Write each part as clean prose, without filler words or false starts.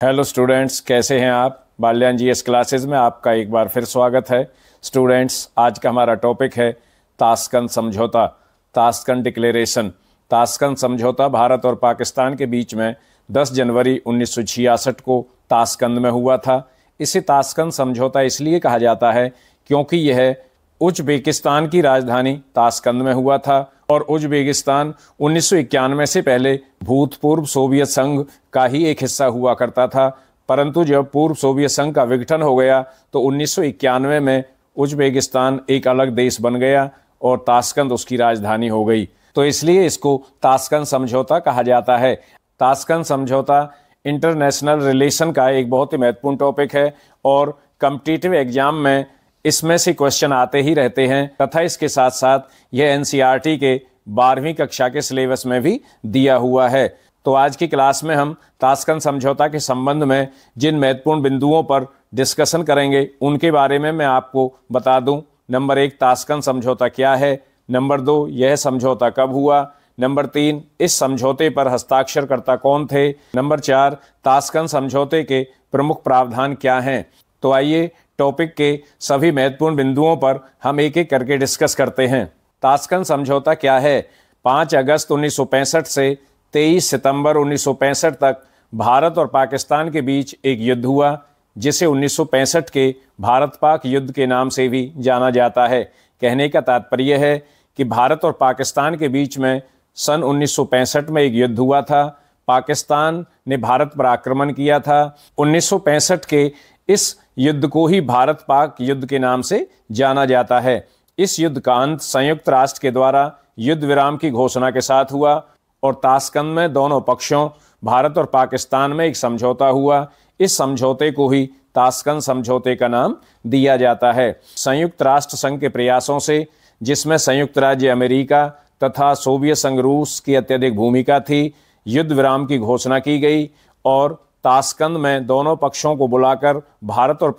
Hello students, कैसे हैं आप। बाल्यान जीएस क्लासेस में आपका एक बार फिर स्वागत है। स्टूडेंट्स, आज का हमारा टॉपिक है ताशकंद समझौता, ताशकंद डिक्लेरेशन। ताशकंद समझौता भारत और पाकिस्तान के बीच में 10 जनवरी 1966 को ताशकंद में हुआ था। इसे ताशकंद समझौता इसलिए कहा जाता है क्योंकि यह उज़्बेकिस्तान की राजधानी ताशकंद में हुआ था और उज़्बेकिस्तान 1991 से पहले भूतपूर्व सोवियत संघ का ही एक हिस्सा हुआ करता था, परंतु जब पूर्व सोवियत संघ का विघटन हो गया तो 1991 में उज़्बेकिस्तान एक अलग देश बन गया और ताशकंद उसकी राजधानी हो गई। तो इसलिए इसको ताशकंद समझौता कहा जाता है। ताशकंद समझौता इंटरनेशनल रिलेशन का एक बहुत ही महत्वपूर्ण टॉपिक है और कॉम्पिटिटिव एग्जाम में इसमें से क्वेश्चन आते ही रहते हैं तथा इसके साथ साथ यह एनसीईआरटी के 12वीं कक्षा के सिलेबस में भी दिया हुआ है। तो आज की क्लास में हम ताशकंद समझौता के संबंध में जिन महत्वपूर्ण बिंदुओं पर डिस्कशन करेंगे उनके बारे में मैं आपको बता दूं। नंबर 1, ताशकंद समझौता क्या है। नंबर 2, यह समझौता कब हुआ। नंबर 3, इस समझौते पर हस्ताक्षरकर्ता कौन थे। नंबर 4, ताशकंद समझौते के प्रमुख प्रावधान क्या हैं। तो आइए टॉपिक के सभी महत्वपूर्ण बिंदुओं पर हम एक एक करके डिस्कस करते हैं। ताशकंद समझौता क्या है। 5 अगस्त 1965 से 23 सितंबर 1965 तक भारत और पाकिस्तान के बीच एक युद्ध हुआ जिसे 1965 के भारत पाक युद्ध के नाम से भी जाना जाता है। कहने का तात्पर्य है कि भारत और पाकिस्तान के बीच में सन 1965 में एक युद्ध हुआ था। पाकिस्तान ने भारत पर आक्रमण किया था। 1965 के इस युद्ध को ही भारत पाक युद्ध के नाम से जाना जाता है। इस युद्ध का अंत संयुक्त राष्ट्र के द्वारा युद्ध विराम की घोषणा के साथ हुआ और ताशकंद में दोनों पक्षों भारत और पाकिस्तान में एक समझौता हुआ। इस समझौते को ही ताशकंद समझौते का नाम दिया जाता है। संयुक्त राष्ट्र संघ के प्रयासों से, जिसमें संयुक्त राज्य अमेरिका तथा सोवियत संघ रूस की अत्यधिक भूमिका थी, युद्ध विराम की घोषणा की गई और ताशकंद में दोनों पक्षों को बुलाकर भारत और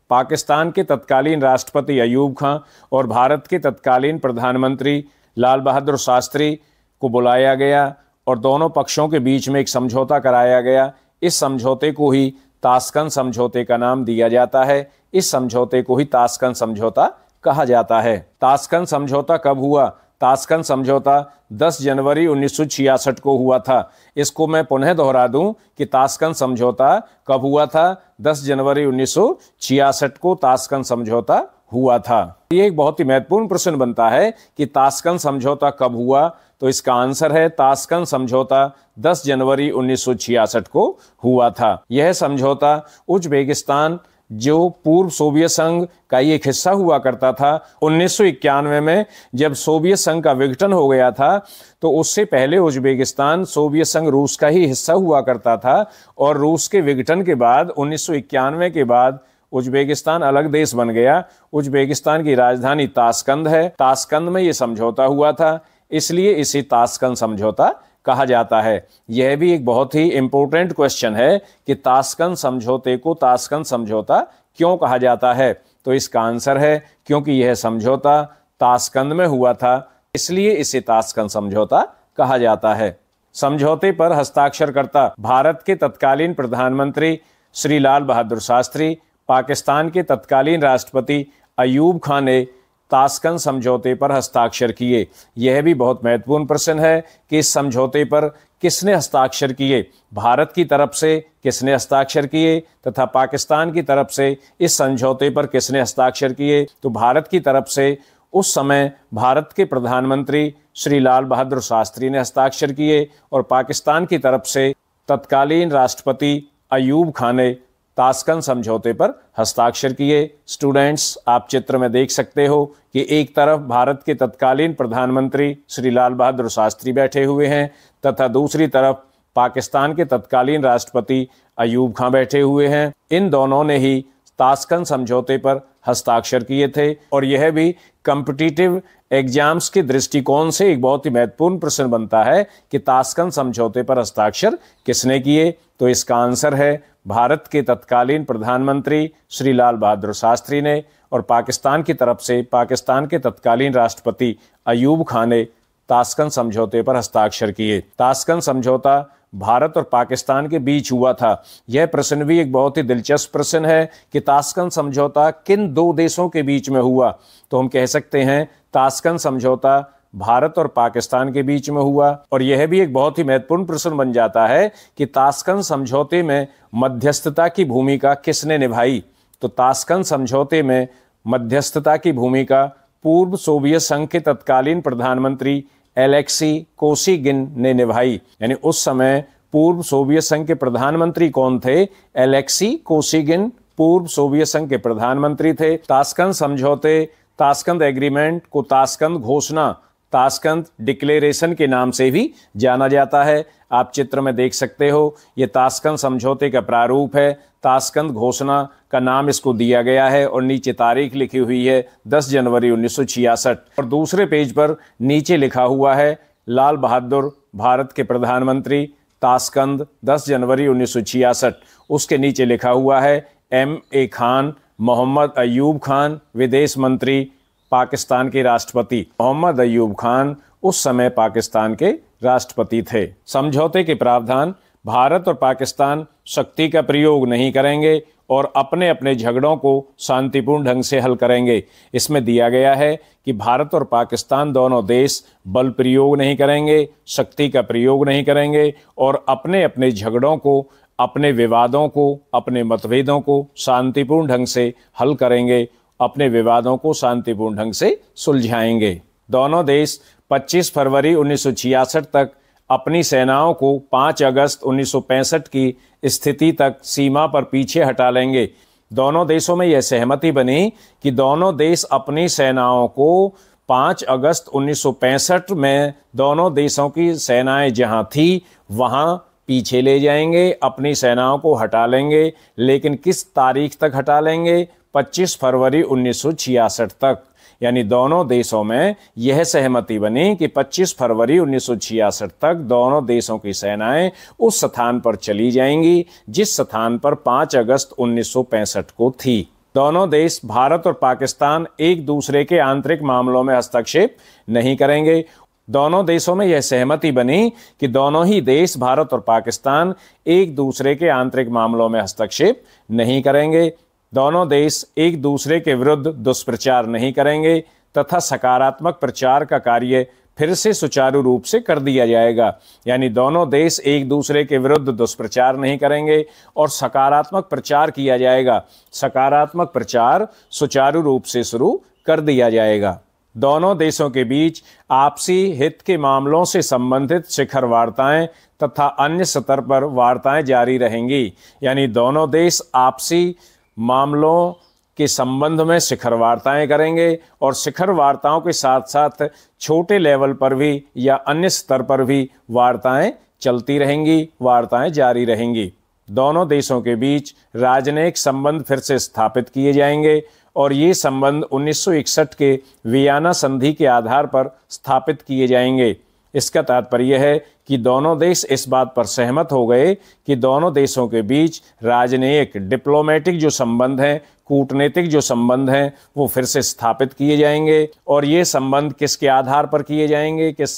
पाकिस्तान के तत्कालीन राष्ट्रपति अयूब खां और भारत के तत्कालीन प्रधानमंत्री लाल बहादुर शास्त्री को बुलाया गया और दोनों पक्षों के बीच में एक समझौता कराया गया। इस समझौते को ही ताशकंद समझौते का नाम दिया जाता है। इस समझौते को ही ताशकंद समझौता कहा जाता है। ताशकंद समझौता कब हुआ। ताशकंद समझौता 10 जनवरी 1966 को हुआ था। इसको मैं पुनः दोहरा दूं कि ताशकंद समझौता कब हुआ था। 10 जनवरी 1966 को ताशकंद समझौता हुआ था। ये एक बहुत ही महत्वपूर्ण प्रश्न बनता है कि ताशकंद समझौता कब हुआ। तो इसका आंसर है ताशकंद समझौता 10 जनवरी 1966 को हुआ था। यह समझौता उज़्बेकिस्तान, जो पूर्व सोवियत संघ का एक हिस्सा हुआ करता था, 1991 में जब सोवियत संघ का विघटन हो गया था तो उससे पहले उज़्बेकिस्तान सोवियत संघ रूस का ही हिस्सा हुआ करता था और रूस के विघटन के बाद 1991 के बाद उज़्बेकिस्तान अलग देश बन गया। उज़्बेकिस्तान की राजधानी ताशकंद है। ताशकंद में ये समझौता हुआ था, इसलिए इसे ताशकंद समझौता कहा जाता है। यह भी एक बहुत ही इंपॉर्टेंट क्वेश्चन है कि ताशकंद समझौते को ताशकंद समझौता क्यों कहा जाता है। तो इसका आंसर है क्योंकि यह समझौता ताशकंद में हुआ था, इसलिए इसे ताशकंद समझौता कहा जाता है। समझौते पर हस्ताक्षरकर्ता भारत के तत्कालीन प्रधानमंत्री श्री लाल बहादुर शास्त्री, पाकिस्तान के तत्कालीन राष्ट्रपति अयूब खां ने ताशकंद समझौते पर हस्ताक्षर किए। यह भी बहुत महत्वपूर्ण प्रश्न है कि इस समझौते पर किसने हस्ताक्षर किए। भारत की तरफ से किसने हस्ताक्षर किए तथा पाकिस्तान की तरफ से इस समझौते पर किसने हस्ताक्षर किए। तो भारत की तरफ से उस समय भारत के प्रधानमंत्री श्री लाल बहादुर शास्त्री ने हस्ताक्षर किए और पाकिस्तान की तरफ से तत्कालीन राष्ट्रपति अयूब खां ने ताशकंद समझौते पर हस्ताक्षर किए। स्टूडेंट्स, आप चित्र में देख सकते हो कि एक तरफ भारत के तत्कालीन प्रधानमंत्री श्री लाल बहादुर शास्त्री बैठे हुए हैं तथा दूसरी तरफ पाकिस्तान के तत्कालीन राष्ट्रपति अयूब खां बैठे हुए हैं। इन दोनों ने ही ताशकंद समझौते पर हस्ताक्षर किए थे और यह भी कॉम्पिटिटिव एग्जाम्स के दृष्टिकोण से एक बहुत ही महत्वपूर्ण प्रश्न बनता है कि ताशकंद समझौते पर हस्ताक्षर किसने किए। तो इसका आंसर है भारत के तत्कालीन प्रधानमंत्री श्री लाल बहादुर शास्त्री ने और पाकिस्तान की तरफ से पाकिस्तान के तत्कालीन राष्ट्रपति अयूब खां ने ताशकंद समझौते पर हस्ताक्षर किए। ताशकंद समझौता भारत और पाकिस्तान के बीच हुआ था। यह प्रश्न भी एक बहुत ही दिलचस्प प्रश्न है कि ताशकंद समझौता किन दो देशों के बीच में हुआ। तो हम कह सकते हैं ताशकंद समझौता भारत और पाकिस्तान के बीच में हुआ। और यह भी एक बहुत ही महत्वपूर्ण प्रश्न बन जाता है कि ताशकंद समझौते में मध्यस्थता की भूमिका किसने निभाई। तो ताशकंद समझौते में मध्यस्थता की भूमिका पूर्व सोवियत संघ के तत्कालीन प्रधानमंत्री एलेक्सी कोसिगिन ने निभाई। यानी उस समय पूर्व सोवियत संघ के प्रधानमंत्री कौन थे? एलेक्सी कोसिगिन पूर्व सोवियत संघ के प्रधानमंत्री थे। ताशकंद समझौते, ताशकंद एग्रीमेंट को ताशकंद घोषणा, ताशकंद डिक्लेरेशन के नाम से भी जाना जाता है। आप चित्र में देख सकते हो, ये ताशकंद समझौते का प्रारूप है। ताशकंद घोषणा का नाम इसको दिया गया है और नीचे तारीख लिखी हुई है 10 जनवरी 1966। और दूसरे पेज पर नीचे लिखा हुआ है लाल बहादुर भारत के प्रधानमंत्री, ताशकंद 10 जनवरी 1966। उसके नीचे लिखा हुआ है M.A. खान, मोहम्मद अयूब खान, विदेश मंत्री, पाकिस्तान के राष्ट्रपति। मोहम्मद अयूब खान उस समय पाकिस्तान के राष्ट्रपति थे। समझौते के प्रावधान: भारत और पाकिस्तान शक्ति का प्रयोग नहीं करेंगे और अपने अपने झगड़ों को शांतिपूर्ण ढंग से हल करेंगे। इसमें दिया गया है कि भारत और पाकिस्तान दोनों देश बल प्रयोग नहीं करेंगे, शक्ति का प्रयोग नहीं करेंगे और अपने अपने झगड़ों को, अपने विवादों को, अपने मतभेदों को शांतिपूर्ण ढंग से हल करेंगे, अपने विवादों को शांतिपूर्ण ढंग से सुलझाएंगे। दोनों देश 25 फरवरी 1966 तक अपनी सेनाओं को 5 अगस्त 1965 की स्थिति तक सीमा पर पीछे हटा लेंगे। दोनों देशों में यह सहमति बनी कि दोनों देश अपनी सेनाओं को 5 अगस्त 1965 में दोनों देशों की सेनाएं जहां थी वहां पीछे ले जाएंगे, अपनी सेनाओं को हटा लेंगे। लेकिन किस तारीख तक हटा लेंगे? 25 फरवरी 1966 तक। यानी दोनों देशों में यह सहमति बनी कि 25 फरवरी 1966 तक दोनों देशों की सेनाएं उस स्थान पर चली जाएंगी जिस स्थान पर 5 अगस्त 1965 को थी। दोनों देश, भारत और पाकिस्तान, एक दूसरे के आंतरिक मामलों में हस्तक्षेप नहीं करेंगे। दोनों देशों में यह सहमति बनी कि दोनों ही देश, भारत और पाकिस्तान, एक दूसरे के आंतरिक मामलों में हस्तक्षेप नहीं करेंगे। दोनों देश एक दूसरे के विरुद्ध दुष्प्रचार नहीं करेंगे तथा सकारात्मक प्रचार का कार्य फिर से सुचारू रूप से कर दिया जाएगा। यानी दोनों देश एक दूसरे के विरुद्ध दुष्प्रचार नहीं करेंगे और सकारात्मक प्रचार किया जाएगा। सकारात्मक प्रचार सुचारू रूप से शुरू कर दिया जाएगा। दोनों देशों के बीच आपसी हित के मामलों से संबंधित शिखर वार्ताएं तथा अन्य स्तर पर वार्ताएं जारी रहेंगी। यानी दोनों देश आपसी मामलों के संबंध में शिखर वार्ताएं करेंगे और शिखर वार्ताओं के साथ साथ छोटे लेवल पर भी या अन्य स्तर पर भी वार्ताएं चलती रहेंगी, वार्ताएं जारी रहेंगी। दोनों देशों के बीच राजनयिक संबंध फिर से स्थापित किए जाएंगे और ये संबंध 1961 के वियना संधि के आधार पर स्थापित किए जाएंगे। इसका तात्पर्य है कि दोनों देश इस बात पर सहमत हो गए कि दोनों देशों के बीच राजनयिक, डिप्लोमेटिक जो संबंध हैं, कूटनीतिक जो संबंध हैं, वो फिर से स्थापित किए जाएंगे। और ये संबंध किसके आधार पर किए जाएंगे, किस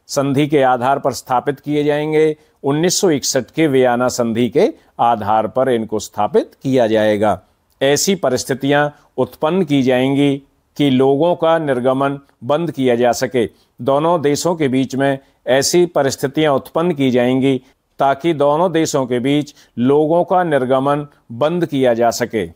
संधि के आधार पर स्थापित किए जाएंगे? 1961 के वियना संधि के आधार पर इनको स्थापित किया जाएगा। ऐसी परिस्थितियां उत्पन्न की जाएंगी कि लोगों का निर्गमन बंद किया जा सके। दोनों देशों के बीच में ऐसी परिस्थितियां उत्पन्न की जाएंगी ताकि दोनों देशों के बीच लोगों का निर्गमन बंद किया जा सके।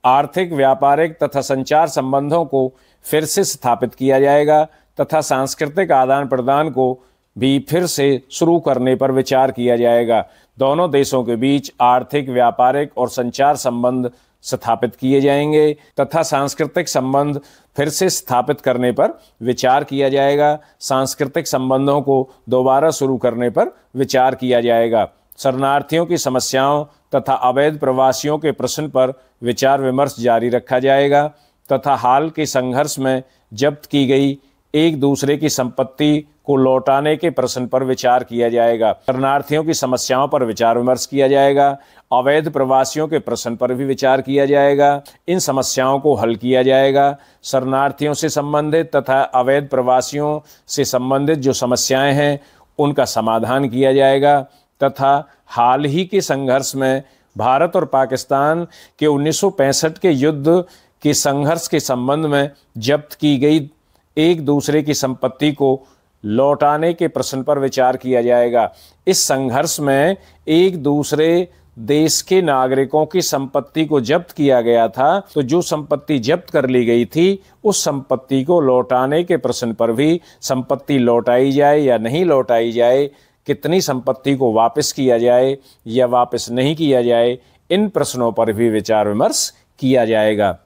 आर्थिक, व्यापारिक तथा संचार संबंधों को फिर से स्थापित किया जाएगा तथा सांस्कृतिक आदान प्रदान को भी फिर से शुरू करने पर विचार किया जाएगा। दोनों देशों के बीच आर्थिक, व्यापारिक और संचार संबंध स्थापित किए जाएंगे तथा सांस्कृतिक संबंध फिर से स्थापित करने पर विचार किया जाएगा। सांस्कृतिक संबंधों को दोबारा शुरू करने पर विचार किया जाएगा। शरणार्थियों की समस्याओं तथा अवैध प्रवासियों के प्रश्न पर विचार विमर्श जारी रखा जाएगा तथा हाल के संघर्ष में जब्त की गई एक दूसरे की संपत्ति को लौटाने के प्रश्न पर विचार किया जाएगा। शरणार्थियों की समस्याओं पर विचार विमर्श किया जाएगा। अवैध प्रवासियों के प्रश्न पर भी विचार किया जाएगा। इन समस्याओं को हल किया जाएगा। शरणार्थियों से संबंधित तथा अवैध प्रवासियों से संबंधित जो समस्याएं हैं उनका समाधान किया जाएगा। तथा हाल ही के संघर्ष में भारत और पाकिस्तान के 1965 के युद्ध के संघर्ष के संबंध में जब्त की गई एक दूसरे की संपत्ति को लौटाने के प्रश्न पर विचार किया जाएगा। इस संघर्ष में एक दूसरे देश के नागरिकों की संपत्ति को जब्त किया गया था, तो जो संपत्ति जब्त कर ली गई थी उस संपत्ति को लौटाने के प्रश्न पर भी, संपत्ति लौटाई जाए या नहीं लौटाई जाए, कितनी संपत्ति को वापस किया जाए या वापस नहीं किया जाए, इन प्रश्नों पर भी विचार विमर्श किया जाएगा।